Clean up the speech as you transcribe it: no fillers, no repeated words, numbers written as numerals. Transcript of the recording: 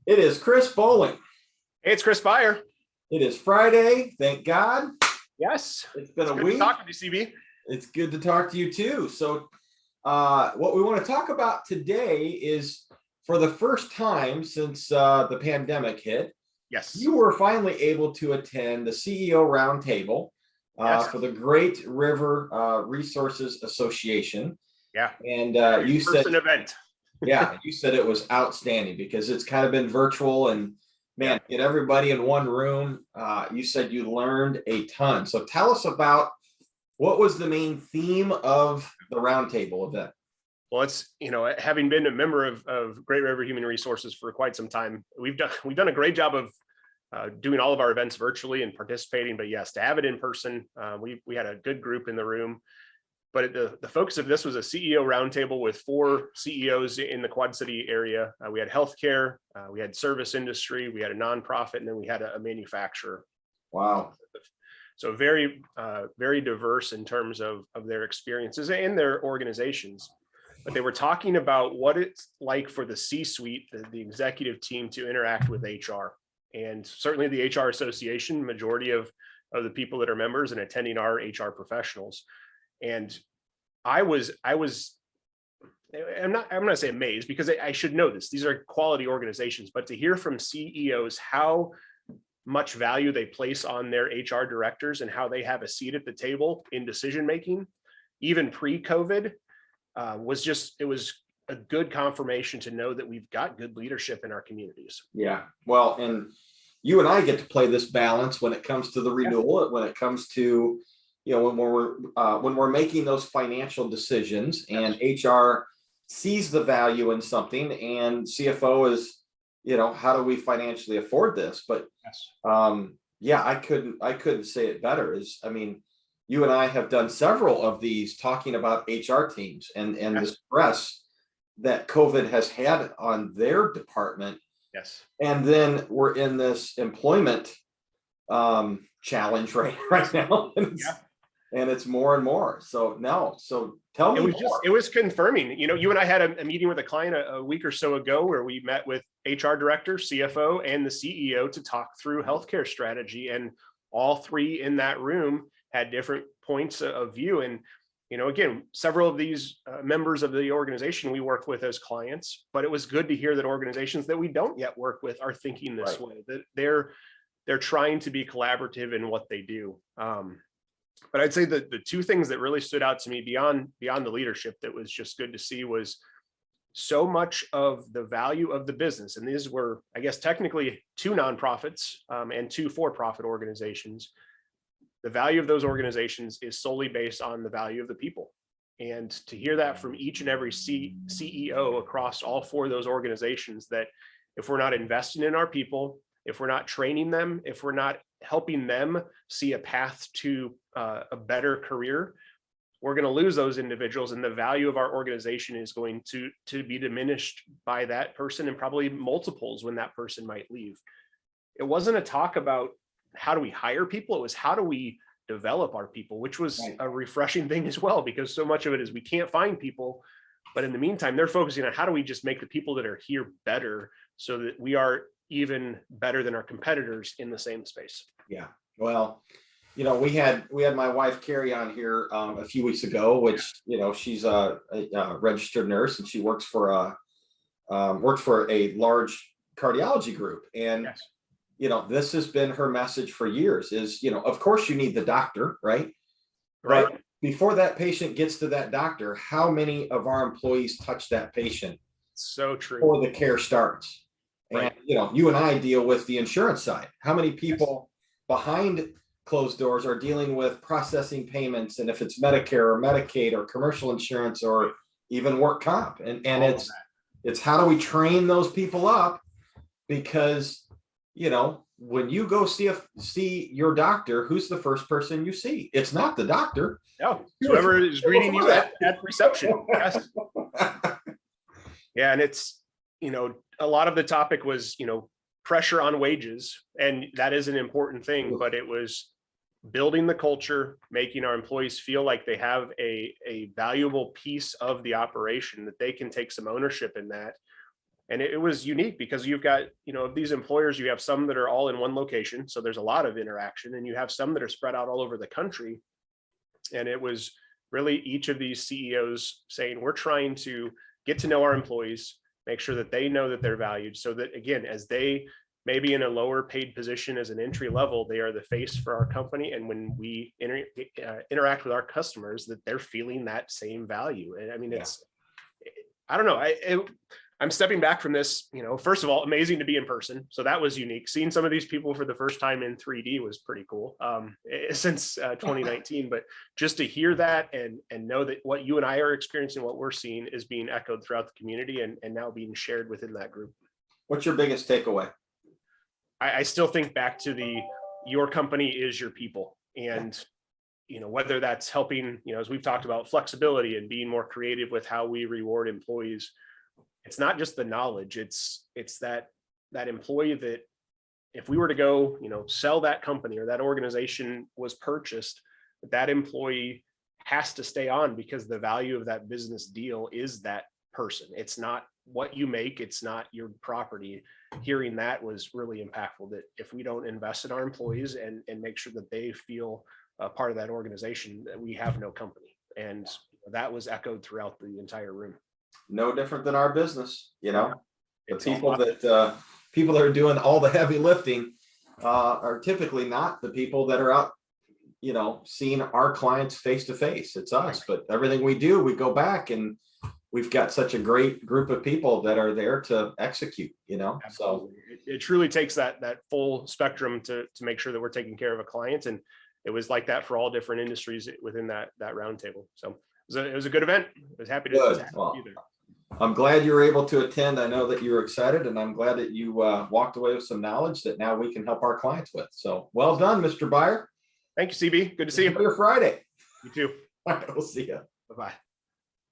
It is Chris Bowling. Hey, it's Chris Beyer. It is Friday. Thank God. Yes. It's been a good week. To talk with you, CB. It's good to talk to you too. So what we want to talk about today is, for the first time since the pandemic hit, yes, you were finally able to attend the CEO Roundtable for the Great River Resources Association. Yeah. And you said an event. Yeah, you said it was outstanding because it's kind of been virtual and man, get everybody in one room. You said you learned a ton. So tell us about what was the main theme of the roundtable event. Well, it's, having been a member of Great River Human Resources for quite some time, we've done a great job of doing all of our events virtually and participating. But yes, to have it in person, we had a good group in the room. But the focus of this was a CEO roundtable with 4 CEOs in the Quad City area. We had healthcare, we had service industry, we had a nonprofit, and then we had a manufacturer. Wow. So very, very diverse in terms of their experiences and their organizations. But they were talking about what it's like for the C-suite, the executive team, to interact with HR. And certainly the HR Association, majority of the people that are members and attending are HR professionals. And I'm not going to say amazed, because I should know this. These are quality organizations, but to hear from CEOs how much value they place on their HR directors and how they have a seat at the table in decision making, even pre-COVID, it was a good confirmation to know that we've got good leadership in our communities. Yeah, well, and you and I get to play this balance when it comes to the renewal, when it comes to when we're making those financial decisions, and HR sees the value in something, and CFO is, how do we financially afford this? But I couldn't say it better. You and I have done several of these talking about HR teams and the stress that COVID has had on their department. Yes. And then we're in this employment challenge right now. And it's more and more. So tell me more. It was confirming. You and I had a meeting with a client a week or so ago where we met with HR director, CFO, and the CEO to talk through healthcare strategy. And all 3 in that room had different points of view. And, again, several of these members of the organization we work with as clients, but it was good to hear that organizations that we don't yet work with are thinking this way, that they're trying to be collaborative in what they do. But I'd say that the 2 things that really stood out to me beyond the leadership that was just good to see was so much of the value of the business. And these were, I guess, technically 2 nonprofits and 2 for-profit organizations. The value of those organizations is solely based on the value of the people. And to hear that from each and every CEO across all 4 of those organizations, that if we're not investing in our people, if we're not training them, if we're not helping them see a path to a better career, we're going to lose those individuals, and the value of our organization is going to be diminished by that person, and probably multiples when that person might leave. It wasn't a talk about how do we hire people, it was how do we develop our people, which was a refreshing thing as well, because so much of it is we can't find people, but in the meantime, they're focusing on how do we just make the people that are here better so that we are even better than our competitors in the same space. Yeah. Well, we had my wife Carrie on here a few weeks ago, which she's a registered nurse, and she works for a large cardiology group, and this has been her message for years. Is of course you need the doctor, right? But before that patient gets to that doctor, how many of our employees touch that patient? So true. Before the care starts. And you and I deal with the insurance side. How many people behind closed doors are dealing with processing payments, and if it's Medicare or Medicaid or commercial insurance or even work comp, and it's how do we train those people up? Because when you go see your doctor, who's the first person you see? It's not the doctor. No, whoever is greeting you at reception. Yes. Yeah, and it's a lot of the topic was pressure on wages, and that is an important thing, but it was building the culture, making our employees feel like they have a valuable piece of the operation, that they can take some ownership in that, And it was unique because you've got, of these employers, you have some that are all in one location. So there's a lot of interaction, and you have some that are spread out all over the country. And it was really each of these CEOs saying, we're trying to get to know our employees, make sure that they know that they're valued, so that, again, as they maybe in a lower paid position as an entry level, they are the face for our company. And when we interact with our customers, that they're feeling that same value. And I mean, I don't know. I'm stepping back from this, first of all, amazing to be in person. So that was unique. Seeing some of these people for the first time in 3D was pretty cool since 2019. But just to hear that and know that what you and I are experiencing, what we're seeing, is being echoed throughout the community and now being shared within that group. What's your biggest takeaway? I still think back to your company is your people. And whether that's helping, as we've talked about, flexibility and being more creative with how we reward employees. It's not just the knowledge, it's that employee that if we were to go, sell that company or that organization was purchased, that employee has to stay on because the value of that business deal is that person. It's not what you make, it's not your property. Hearing that was really impactful, that if we don't invest in our employees and make sure that they feel a part of that organization, that we have no company. And that was echoed throughout the entire room. No different than our business, the It's people that are doing all the heavy lifting are typically not the people that are out, seeing our clients face to face. It's us, but everything we do, we go back and we've got such a great group of people that are there to execute, Absolutely. So it truly takes that full spectrum to make sure that we're taking care of a client. And it was like that for all different industries within that roundtable. So it was a good event. I was happy to be there. I'm glad you were able to attend. I know that you were excited, and I'm glad that you walked away with some knowledge that now we can help our clients with. So well done, Mr. Byer. Thank you, CB. Good to see you. Enjoy your Friday. You too. All right, we'll see you. Bye-bye.